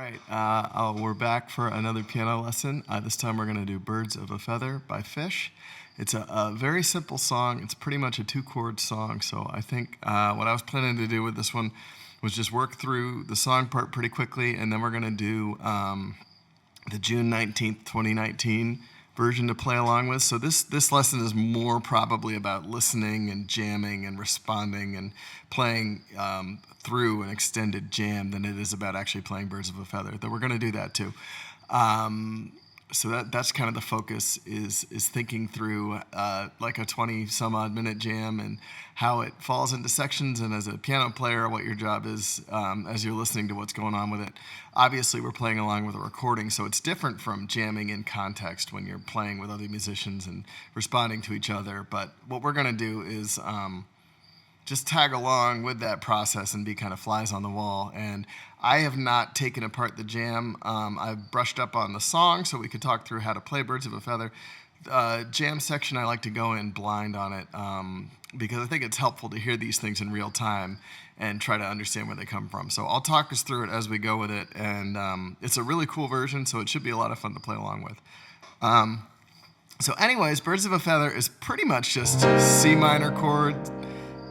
right, we're back for another piano lesson. This time we're going to do Birds of a Feather by Phish. It's a very simple song. It's pretty much a two-chord song, so I think what I was planning to do with this one was just work through the song part pretty quickly, and then we're going to do the June 19th, 2019 version to play along with. So this lesson is more probably about listening and jamming and responding and playing through an extended jam than it is about actually playing Birds of a Feather, though we're going to do that too. So that's kind of the focus, is thinking through like a 20-some-odd minute jam and how it falls into sections, and as a piano player, what your job is as you're listening to what's going on with it. Obviously, we're playing along with a recording, so it's different from jamming in context when you're playing with other musicians and responding to each other. But what we're going to do is just tag along with that process and be kind of flies on the wall. And I have not taken apart the jam. I've brushed up on the song so we could talk through how to play Birds of a Feather. Jam section, I like to go in blind on it because I think it's helpful to hear these things in real time and try to understand where they come from. So I'll talk us through it as we go with it, and it's a really cool version, so it should be a lot of fun to play along with. So anyways, Birds of a Feather is pretty much just C minor chord,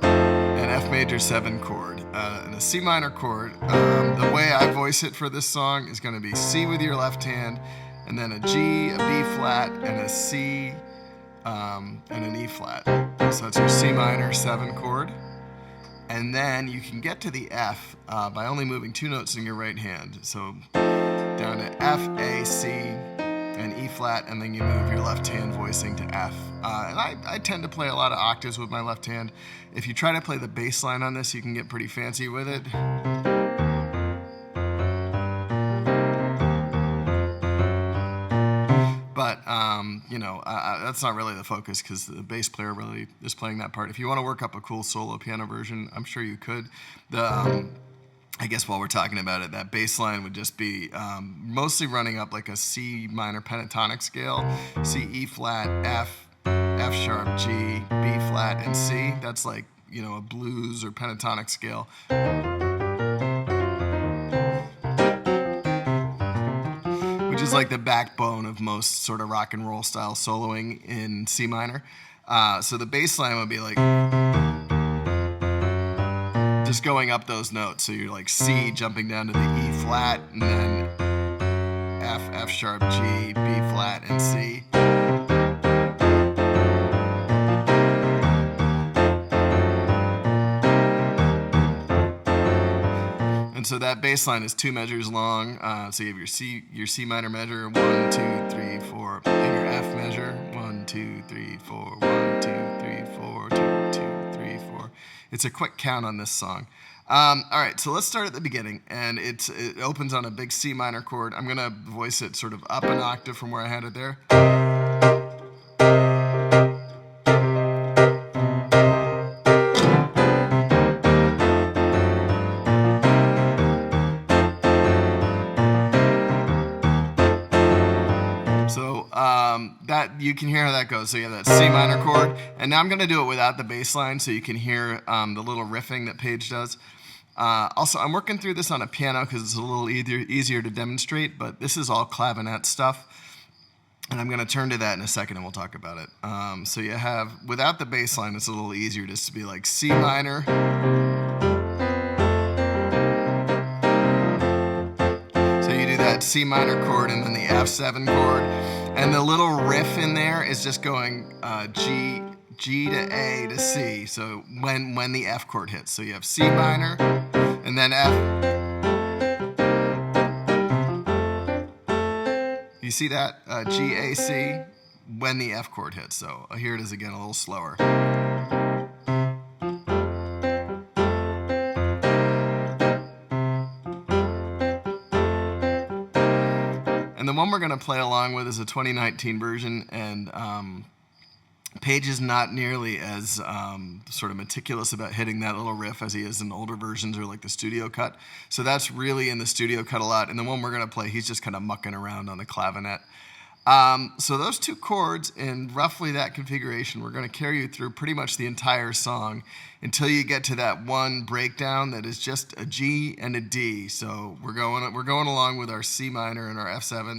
an F major 7 chord, and a C minor chord. The way I voice it for this song is going to be C with your left hand, and then a G, a B flat, and a C, and an E flat. So that's your C minor 7 chord. And then you can get to the F by only moving 2 notes in your right hand. So down to F, A, C, and E flat, and then you move your left hand voicing to F. And I tend to play a lot of octaves with my left hand. If you try to play the bass line on this, you can get pretty fancy with it. But, that's not really the focus because the bass player really is playing that part. If you want to work up a cool solo piano version, I'm sure you could. I guess while we're talking about it, that bass line would just be mostly running up like a C minor pentatonic scale. C, E flat, F, F sharp, G, B flat, and C. That's like, a blues or pentatonic scale. Which is like the backbone of most sort of rock and roll style soloing in C minor. So the bass line would be like just going up those notes. So you're like C jumping down to the E flat, and then F, F sharp, G, B flat, and C. And so that bass line is 2 measures long. So you have your C minor measure, 1, 2, 3, 4, and your F measure, 1, 2, 3, 4, 1, 2, 3, 4, 2, 2, 3, 4. It's a quick count on this song. All right, so let's start at the beginning, and it opens on a big C minor chord. I'm gonna voice it sort of up an octave from where I had it there. That you can hear how that goes. So you have that C minor chord, and now I'm going to do it without the bass line so you can hear the little riffing that Paige does. Also, I'm working through this on a piano because it's a little easier to demonstrate, but this is all clavinet stuff, and I'm going to turn to that in a second and we'll talk about it. So you have, without the bass line, it's a little easier just to be like C minor, so you do that C minor chord and then the F7 chord. And the little riff in there is just going G to A to C. So when the F chord hits, so you have C minor and then F. You see that G A C when the F chord hits. So here it is again, a little slower. And the one we're going to play along with is a 2019 version, and Paige is not nearly as sort of meticulous about hitting that little riff as he is in older versions or like the studio cut. So that's really in the studio cut a lot. And the one we're going to play, he's just kind of mucking around on the clavinet. So those two chords in roughly that configuration, we're going to carry you through pretty much the entire song until you get to that one breakdown that is just a G and a D. So we're going along with our C minor and our F7.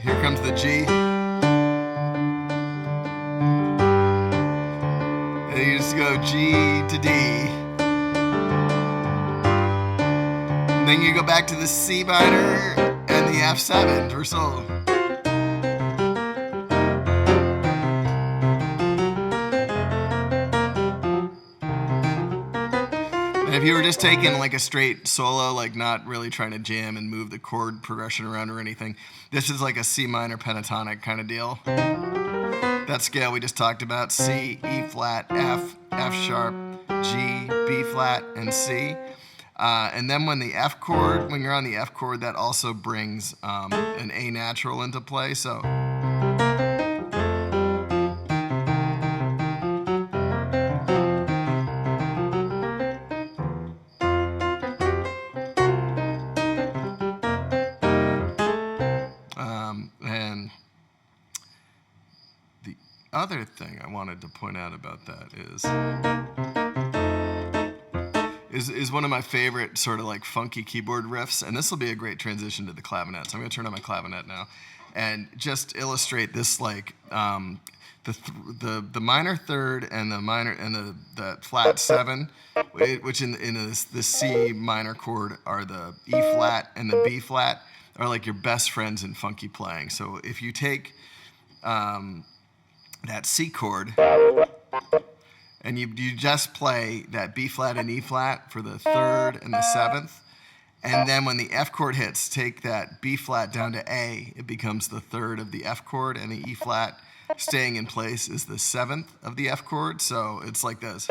Here comes the G. And you just go G to D. And then you go back to the C minor and the F7 for solo. And if you were just taking like a straight solo, like not really trying to jam and move the chord progression around or anything, this is like a C minor pentatonic kind of deal. That scale we just talked about, C, E flat, F, F sharp, G, B flat, and C. And then when you're on the F chord, that also brings an A natural into play. So and the other thing I wanted to point out about that is one of my favorite sort of like funky keyboard riffs, and this will be a great transition to the clavinet. So I'm going to turn on my clavinet now and just illustrate this like the minor third and the flat seven, which in the C minor chord are the E flat and the B flat, are like your best friends in funky playing. So if you take that C chord and you just play that B flat and E flat for the third and the seventh, and then when the F chord hits, take that B flat down to A, it becomes the third of the F chord, and the E flat staying in place is the seventh of the F chord. So it's like this.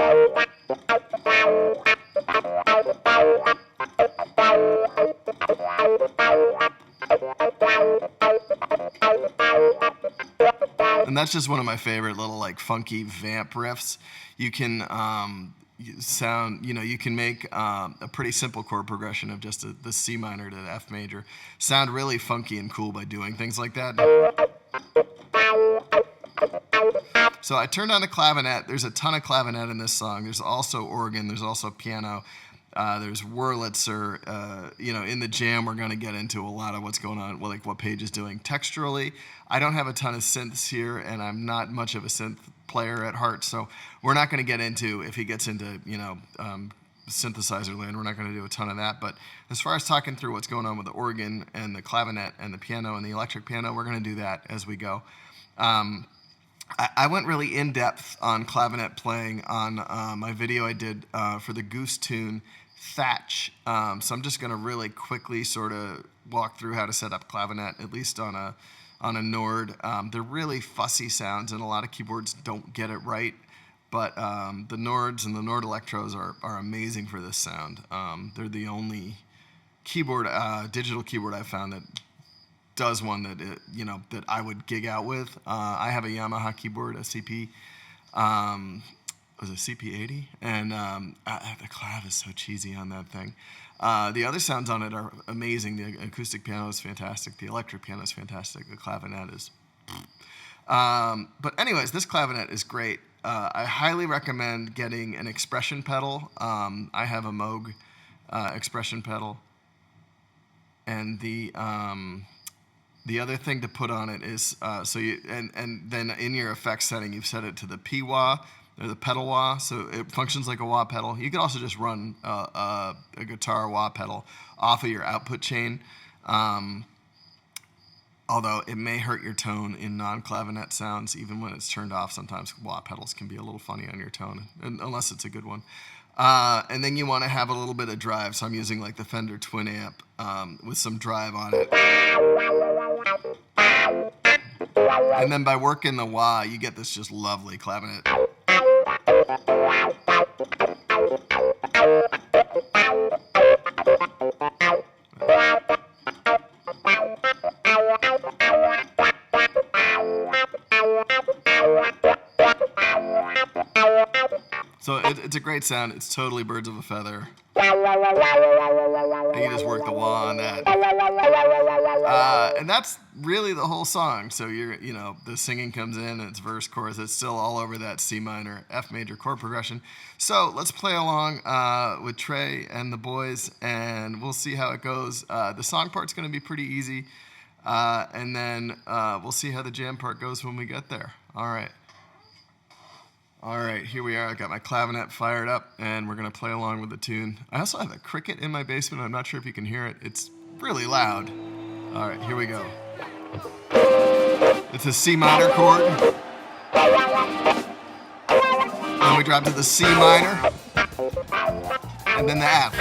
And that's just one of my favorite little like funky vamp riffs. You can you can make a pretty simple chord progression of just the C minor to the F major sound really funky and cool by doing things like that. So I turned on the clavinet. There's a ton of clavinet in this song. There's also organ. There's also piano. There's Wurlitzer. In the jam, we're going to get into a lot of what's going on, like what Page is doing texturally. I don't have a ton of synths here, and I'm not much of a synth player at heart, so we're not going to get into, if he gets into, synthesizer land, we're not going to do a ton of that. But as far as talking through what's going on with the organ and the clavinet and the piano and the electric piano, we're going to do that as we go. I went really in-depth on clavinet playing on my video I did for the Goose tune, Thatch. So I'm just going to really quickly sort of walk through how to set up clavinet, at least on a Nord. They're really fussy sounds, and a lot of keyboards don't get it right. But the Nords and the Nord Electros are amazing for this sound. They're the only keyboard, digital keyboard I've found that does one that I would gig out with. I have a Yamaha keyboard, a CP, was it CP80? And the clav is so cheesy on that thing. The other sounds on it are amazing. The acoustic piano is fantastic. The electric piano is fantastic. The clavinet is... but anyways, this clavinet is great. I highly recommend getting an expression pedal. I have a Moog expression pedal. And the other thing to put on it is, and then in your effects setting, you've set it to the P-wah, or the pedal wah, so it functions like a wah pedal. You could also just run a guitar wah pedal off of your output chain, although it may hurt your tone in non-clavinet sounds, even when it's turned off. Sometimes wah pedals can be a little funny on your tone, unless it's a good one. And then you want to have a little bit of drive, so I'm using like the Fender Twin Amp with some drive on it. And then by working the wah, you get this just lovely clavinet. So it's a great sound. It's totally birds of a feather. And you just work the wah on that. And that's really the whole song. So the singing comes in, and it's verse, chorus. It's still all over that C minor, F major chord progression. So let's play along with Trey and the boys, and we'll see how it goes. The song part's going to be pretty easy, and then we'll see how the jam part goes when we get there. All right, here we are. I got my clavinet fired up, and we're going to play along with the tune. I also have a cricket in my basement. I'm not sure if you can hear it. It's really loud. All right, here we go. It's a C minor chord. Then we drop to the C minor, and then the F.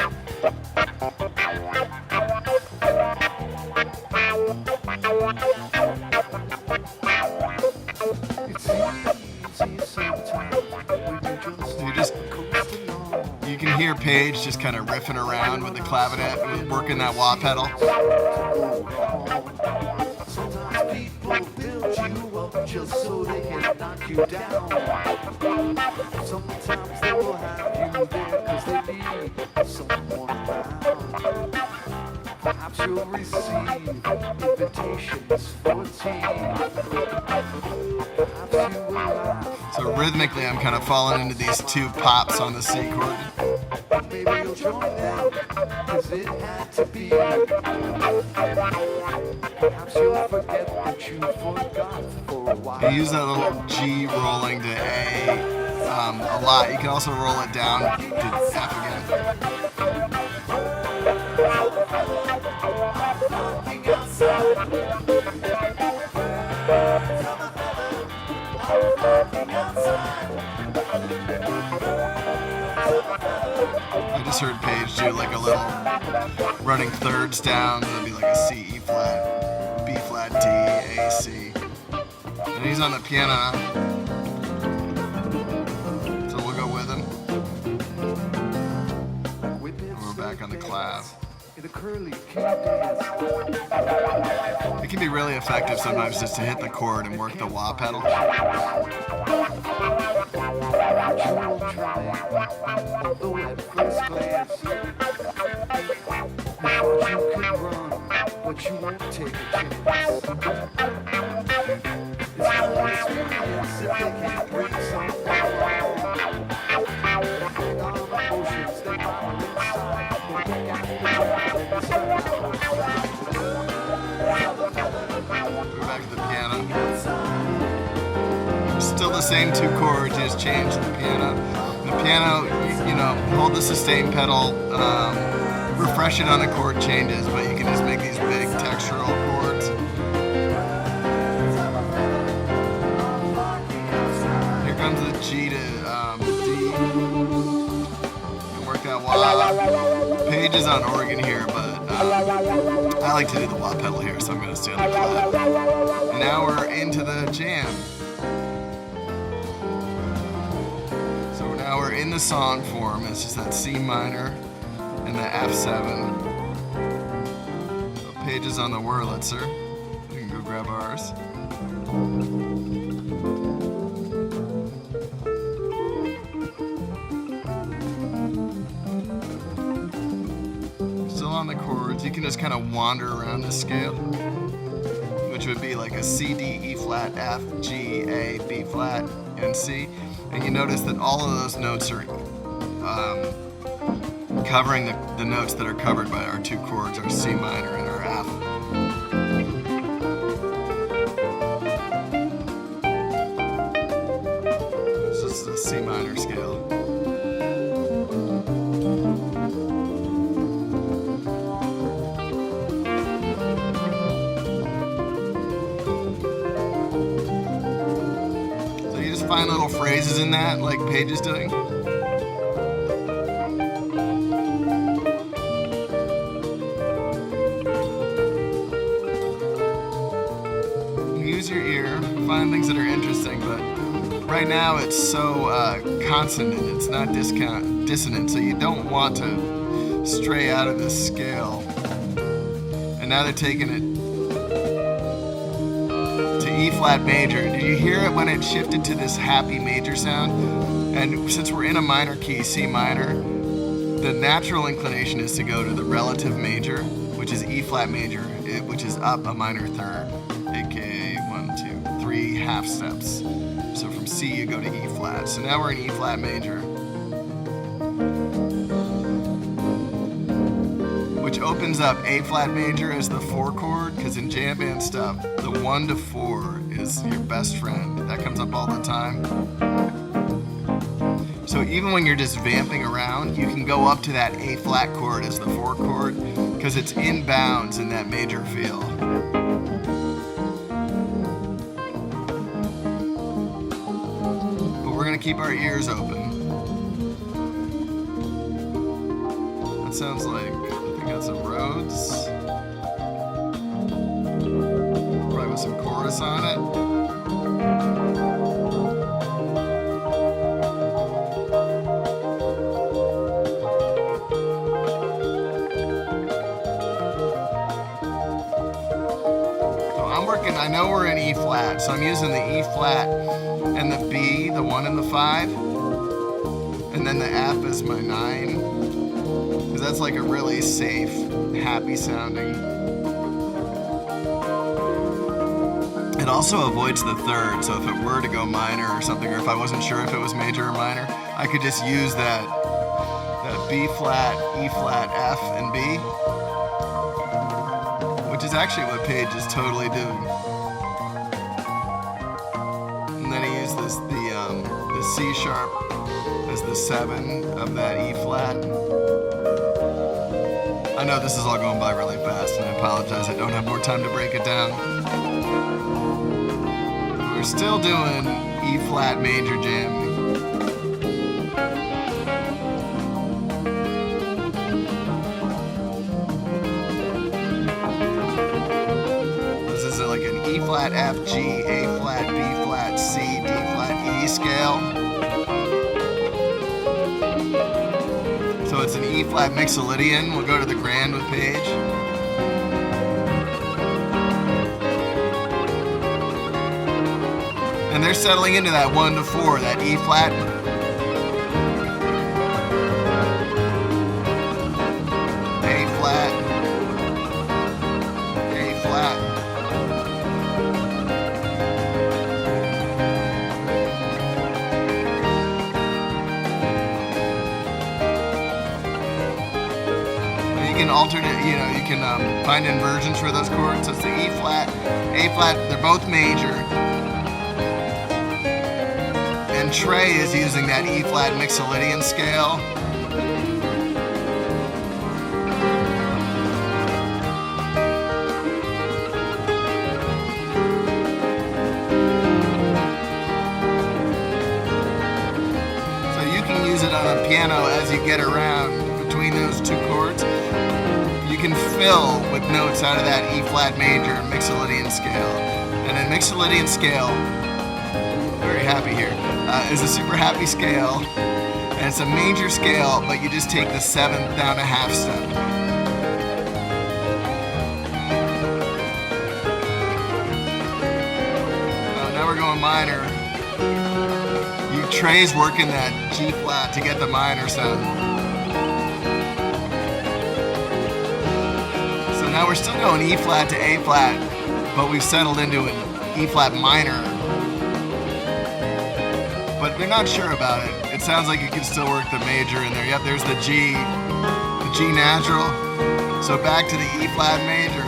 You can hear Paige just kind of riffing around with the clavinet, working that wah pedal. Sometimes people build you up just so they can knock you down. Sometimes they will have you there because they need someone around. Perhaps you'll receive invitations for tea. Perhaps you will laugh. So rhythmically, I'm kind of falling into these two pops on the C chord. Maybe you'll join them, cause it had to be. Perhaps you'll forget that you forgot for a while. You use that little G rolling to A a lot. You can also roll it down to F again. I just heard Paige do like a little running thirds down. It'll be like a C, E flat, B flat, D, A, C. And he's on the piano. So we'll go with him. And we're back on the clav. It can be really effective sometimes just to hit the chord and work the wah pedal. But you won't take a chance. It's not an experience if they can't bring someone along. Emotions they bottle inside, but they got to We're back to the piano. Still the same two chords, you just change the piano. The piano, hold the sustain pedal, refresh it on the chord changes, but you can just make these big textural chords. Here comes the G to D. And work that wah. Paige is on organ here, but I like to do the wah pedal here, so I'm going to stay on the clav. And now we're into the jam. So now we're in the song form. It's just that C minor and the F7. So Paige is on the Wurlitzer. We can go grab ours. Still on the chords. You can just kind of wander around the scale, which would be like a C, D, E flat, F, G, A, B flat, and C. And you notice that all of those notes are covering the notes that are covered by our two chords, our C minor and our F. This is the C minor scale. So you just find little phrases in that, like Paige is doing. Use your ear, find things that are interesting, but right now it's so consonant, it's not dissonant, so you don't want to stray out of this scale. And now they're taking it to E E flat major. Did you hear it when it shifted to this happy major sound? And since we're in a minor key, C minor, the natural inclination is to go to the relative major, which is E flat major, which is up a minor third, aka 1, 2, 3 half steps. So from C you go to E flat. So now we're in E flat major, which opens up A flat major as the 4 chord, because in jam band stuff, the 1 to 4 is your best friend. That comes up all the time. So even when you're just vamping around, you can go up to that A flat chord as the 4 chord, because it's in bounds in that major feel. But we're gonna keep our ears open. That sounds like, I think that's some Rhodes. Probably with some chorus on it. I know we're in E flat, so I'm using the E flat and the B, the 1 and the 5, and then the F is my 9, because that's like a really safe, happy sounding. It also avoids the third, so if it were to go minor or something, or if I wasn't sure if it was major or minor, I could just use that B flat, E flat, F, and B, which is actually what Page is totally doing. And then he used the C sharp as the 7 of that E flat. I know this is all going by really fast, and I apologize, I don't have more time to break it down. We're still doing E flat major jamming. Like an E flat, F, G, A flat, B flat, C, D flat, E scale. So it's an E flat mixolydian. We'll go to the grand with Page. And they're settling into that 1 to 4, that E flat. A flat. A flat. Alternate, you can find inversions for those chords. So it's the E flat, A flat, they're both major. And Trey is using that E flat mixolydian scale. So you can use it on a piano as you get around between those two chords. You can fill with notes out of that E flat major mixolydian scale. And a mixolydian scale, very happy here, is a super happy scale. And it's a major scale, but you just take the 7th down a half step. Now we're going minor. Trey's working that G flat to get the minor sound. Now we're still going E flat to A flat, but we've settled into an E flat minor. But they're not sure about it. It sounds like you can still work the major in there. Yep, there's the G natural. So back to the E flat major.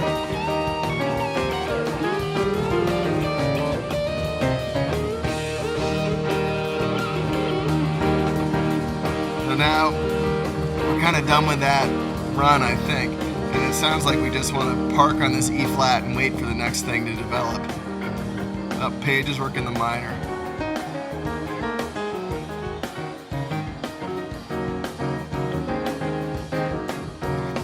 So now we're kind of done with that run, I think. And it sounds like we just want to park on this E flat and wait for the next thing to develop. Page is working the minor.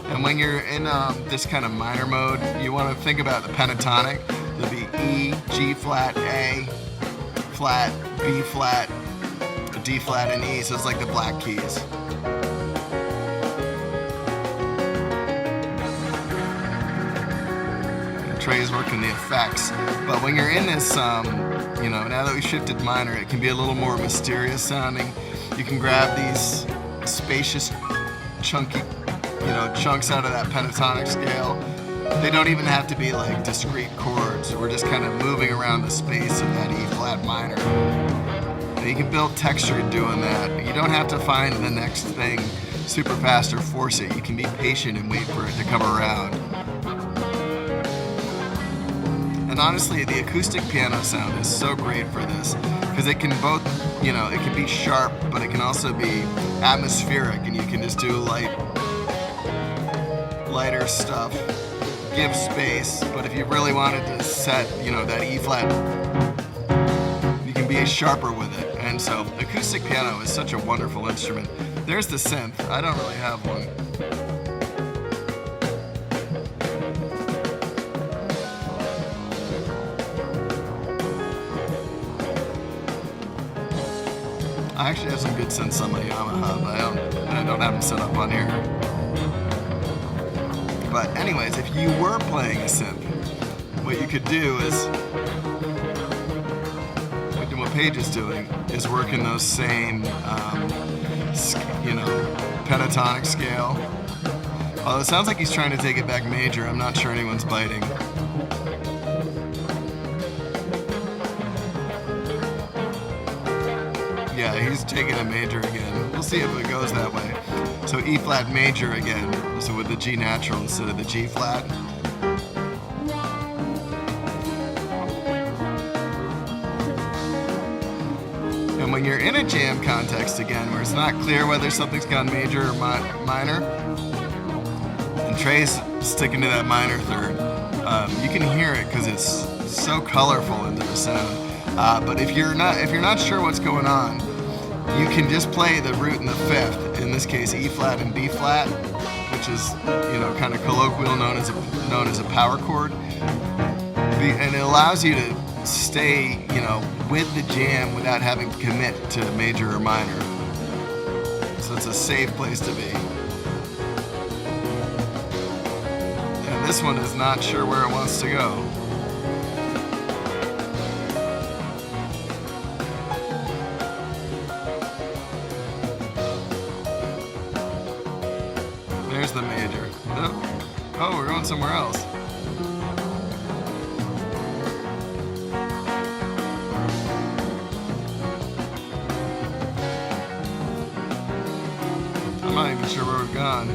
And when you're in this kind of minor mode, you want to think about the pentatonic. There'll be E, G flat, A, flat, B flat, D flat, and E. So it's like the black keys. Trey's working the effects. But when you're in this, now that we shifted minor, it can be a little more mysterious sounding. You can grab these spacious, chunky, chunks out of that pentatonic scale. They don't even have to be like discrete chords. We're just kind of moving around the space of that E flat minor. And you can build texture doing that. You don't have to find the next thing super fast or force it. You can be patient and wait for it to come around. And honestly, the acoustic piano sound is so great for this because it can both, it can be sharp, but it can also be atmospheric, and you can just do lighter stuff, give space. But if you really wanted to set, that E flat, you can be sharper with it. And so acoustic piano is such a wonderful instrument. There's the synth. I don't really have one. I actually have some good synths on my Yamaha, but I don't have them set up on here. But anyways, if you were playing a synth, what you could do is, what Paige is doing, is working those same, pentatonic scale. Although it sounds like he's trying to take it back major. I'm not sure anyone's biting. Yeah, he's taking a major again. We'll see if it goes that way. So E flat major again, so with the G natural instead of the G flat. And when you're in a jam context again, where it's not clear whether something's gone major or minor, and Trey's sticking to that minor third, you can hear it because it's so colorful into the sound. But if you're not sure what's going on, you can just play the root and the fifth. In this case, E flat and B flat, which is kind of colloquial known as a power chord. And it allows you to stay with the jam without having to commit to major or minor. So it's a safe place to be. And this one is not sure where it wants to go. There's the major. Oh, we're going somewhere else. I'm not even sure where we've gone.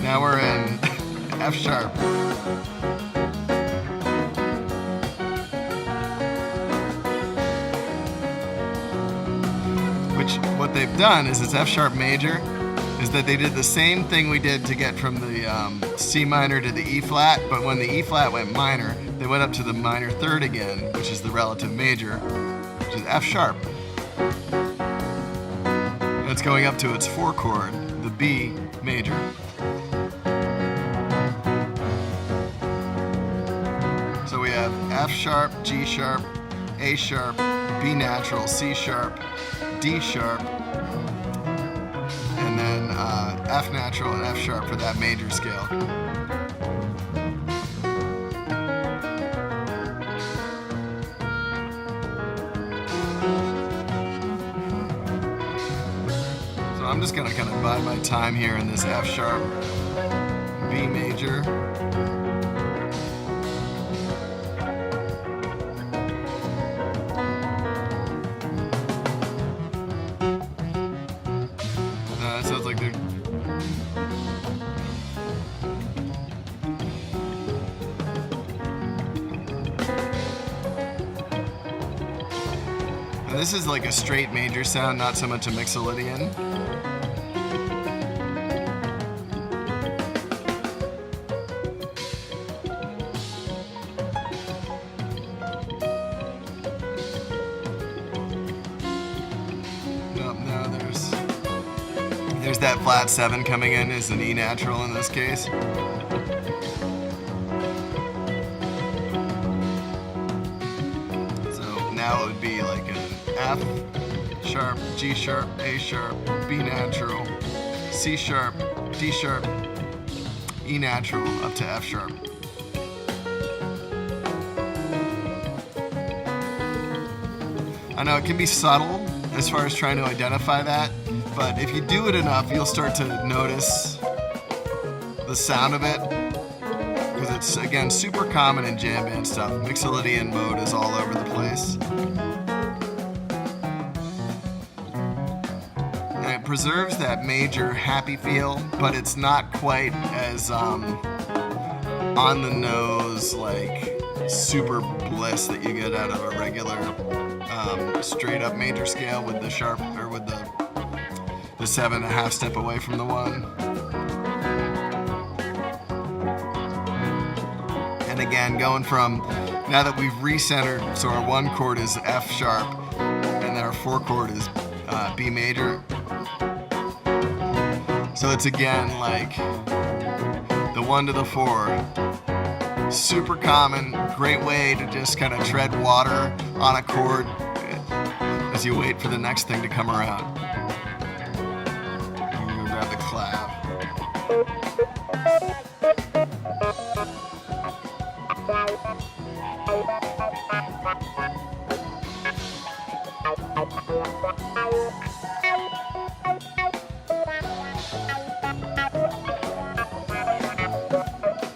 Now we're in F sharp. Which, what they've done is it's F sharp major, is that they did the same thing we did to get from the C minor to the E flat, but when the E flat went minor, they went up to the minor third again, which is the relative major, which is F sharp. And it's going up to its 4 chord, the B major. So we have F sharp, G sharp, A sharp, B natural, C sharp, D sharp, and then F natural and F sharp for that major scale. So I'm just going to kind of bide my time here in this F sharp, B major. It sounds like they're... And this is like a straight major sound, not so much a mixolydian. Nope, no, there's that flat 7 coming in as an E natural in this case. So F sharp, G sharp, A sharp, B natural, C sharp, D sharp, E natural, up to F sharp. I know it can be subtle as far as trying to identify that, but if you do it enough, you'll start to notice the sound of it, because it's, again, super common in jam band stuff. Mixolydian mode is all over the place. And it preserves that major happy feel, but it's not quite as on the nose, like super bliss that you get out of a regular straight up major scale with the sharp, or with the 7.5 step away from the 1. And again, going from, now that we've recentered, so our 1 chord is F sharp and our 4 chord is B major. So it's again like the 1 to the 4. Super common, great way to just kind of tread water on a chord as you wait for the next thing to come around. I'm gonna grab the clav.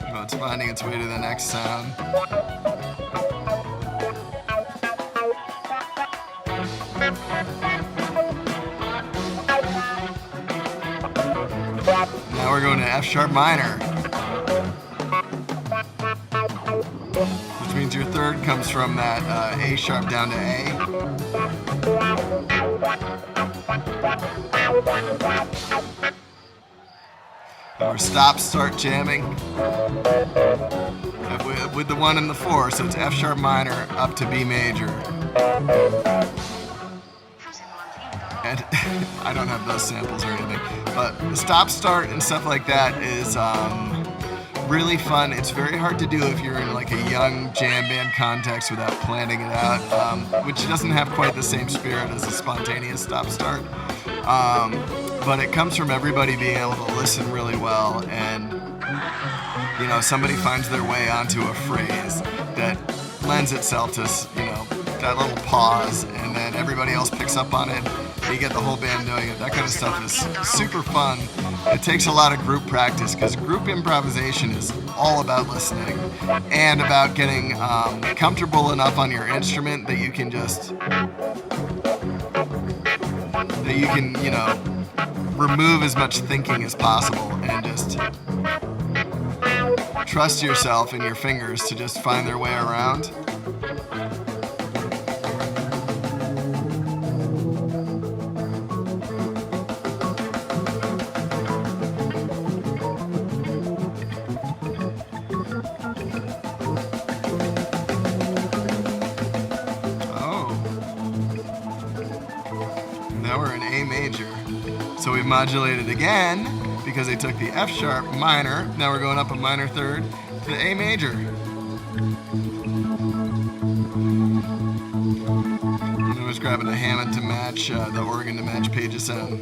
Oh, it's finding its way to the next sound. Now we're going to F sharp minor, which means your 3rd comes from that A sharp down to A. And we're stop, start jamming with the 1 and the 4, so it's F sharp minor up to B major. And I don't have those samples or anything, but the stop, start, and stuff like that is really fun. It's very hard to do if you're in like a young jam band context without planning it out, which doesn't have quite the same spirit as a spontaneous stop, start. But it comes from everybody being able to listen really well, and you know, somebody finds their way onto a phrase that lends itself to, you know, that little pause, and then everybody else picks up on it. You get the whole band doing it. That kind of stuff is super fun. It takes a lot of group practice, because group improvisation is all about listening and about getting comfortable enough on your instrument that you can just, you know, remove as much thinking as possible and just trust yourself and your fingers to just find their way around. Now we're in A major. So we've modulated again because they took the F sharp minor. Now we're going up a minor 3rd to the A major. And I was grabbing a Hammond to match the organ to match Page's sound.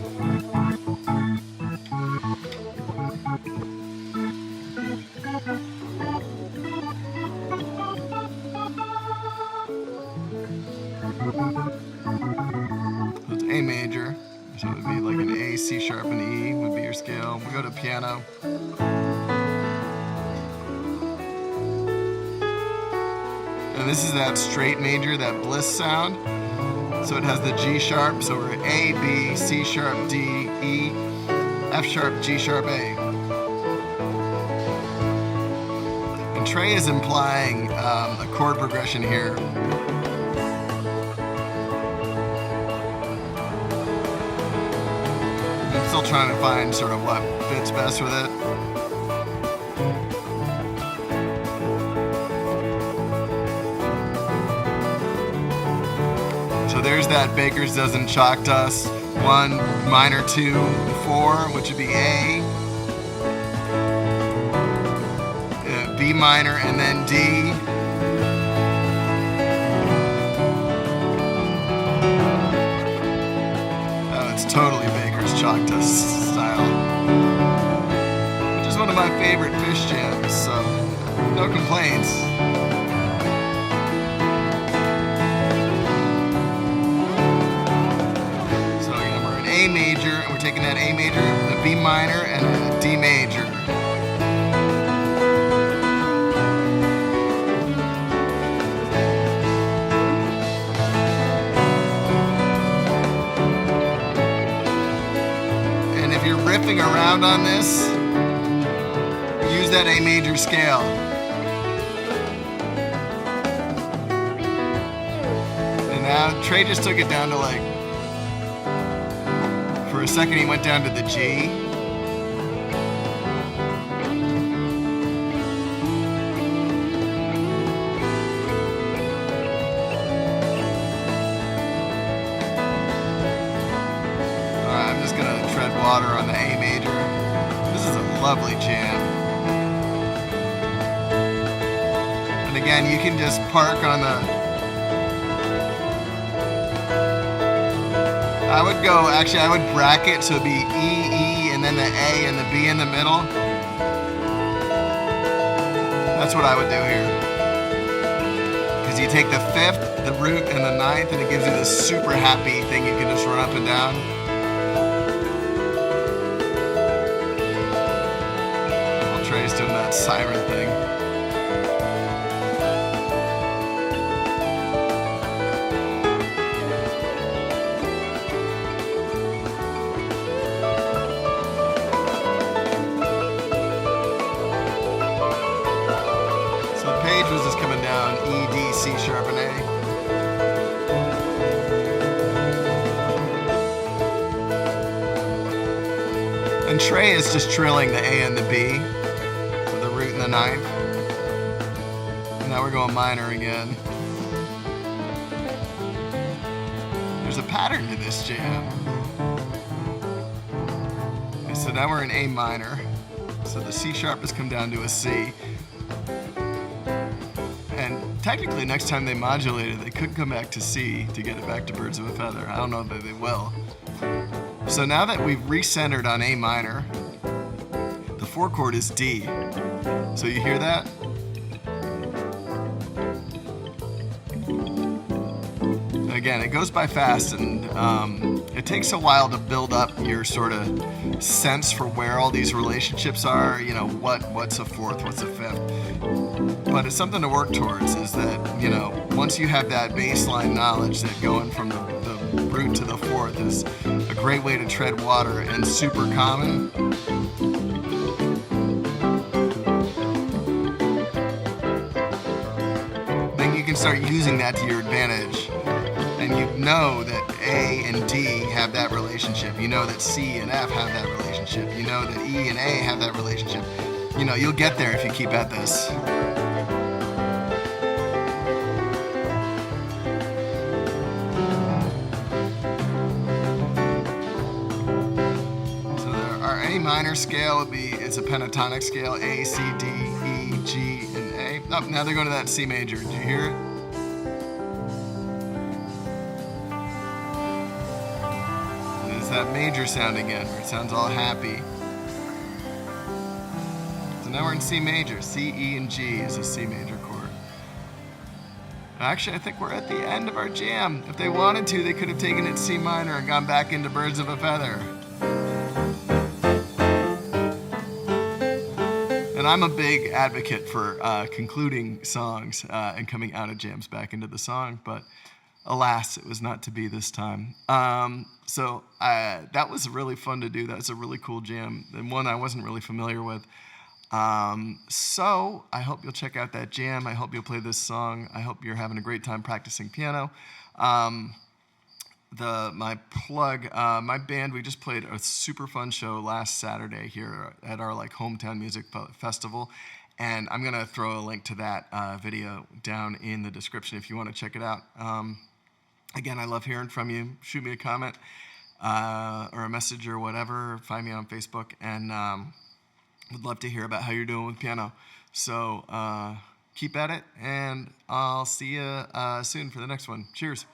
So it's A major, so it would be like an A, C sharp, and E would be your scale. We go to piano. And this is that straight major, that bliss sound. So it has the G sharp, so we're A, B, C sharp, D, E, F sharp, G sharp, A. And Trey is implying a chord progression here. I'm still trying to find sort of what fits best with it. So there's that Baker's Dozen Chalk Dust, 1, minor 2, 4, which would be A, B minor, and then D. it's totally Baker's Chalk Dust style, which is one of my favorite Phish jams, so no complaints. So again, we're in A major, and we're taking that A major, the B minor, and the D major. You're riffing around on this, use that A major scale. And now Trey just took it down to like, for a second he went down to the G. I'm just gonna tread water on the A major. This is a lovely jam. And again, you can just park on the... I would bracket, so it'd be E, E, and then the A and the B in the middle. That's what I would do here. Because you take the 5th, the root, and the 9th, and it gives you this super happy thing you can just run up and down. Trey's doing that siren thing. So the page was just coming down E, D, C sharp, and A. And Trey is just trilling the A and the B. The 9th. Now we're going minor again. There's a pattern to this jam. Okay, so now we're in A minor. So the C sharp has come down to a C. And technically next time they modulate it, they could come back to C to get it back to Birds of a Feather. I don't know that they will. So now that we've recentered on A minor, the 4 chord is D. So you hear that? Again, it goes by fast, and it takes a while to build up your sort of sense for where all these relationships are. You know, what's a 4th, what's a 5th. But it's something to work towards, is that, you know, once you have that baseline knowledge that going from the root to the 4th is a great way to tread water and super common. Start using that to your advantage, and you know that A and D have that relationship, you know that C and F have that relationship, you know that E and A have that relationship. You know, you'll get there if you keep at this. So our A minor scale would be, it's a pentatonic scale, A, C, D, E, G, and A. Oh, now they're going to that C major. Did you hear it? That major sound again, where it sounds all happy. So now we're in C major. C, E, and G is a C major chord. Actually, I think we're at the end of our jam. If they wanted to, they could have taken it C minor and gone back into Birds of a Feather. And I'm a big advocate for concluding songs and coming out of jams back into the song, but alas, it was not to be this time. So that was really fun to do. That's a really cool jam, and one I wasn't really familiar with. So I hope you'll check out that jam. I hope you'll play this song. I hope you're having a great time practicing piano. My band, we just played a super fun show last Saturday here at our hometown music festival. And I'm going to throw a link to that video down in the description if you want to check it out. Again, I love hearing from you. Shoot me a comment or a message or whatever. Find me on Facebook, and would love to hear about how you're doing with piano. So keep at it, and I'll see you soon for the next one. Cheers.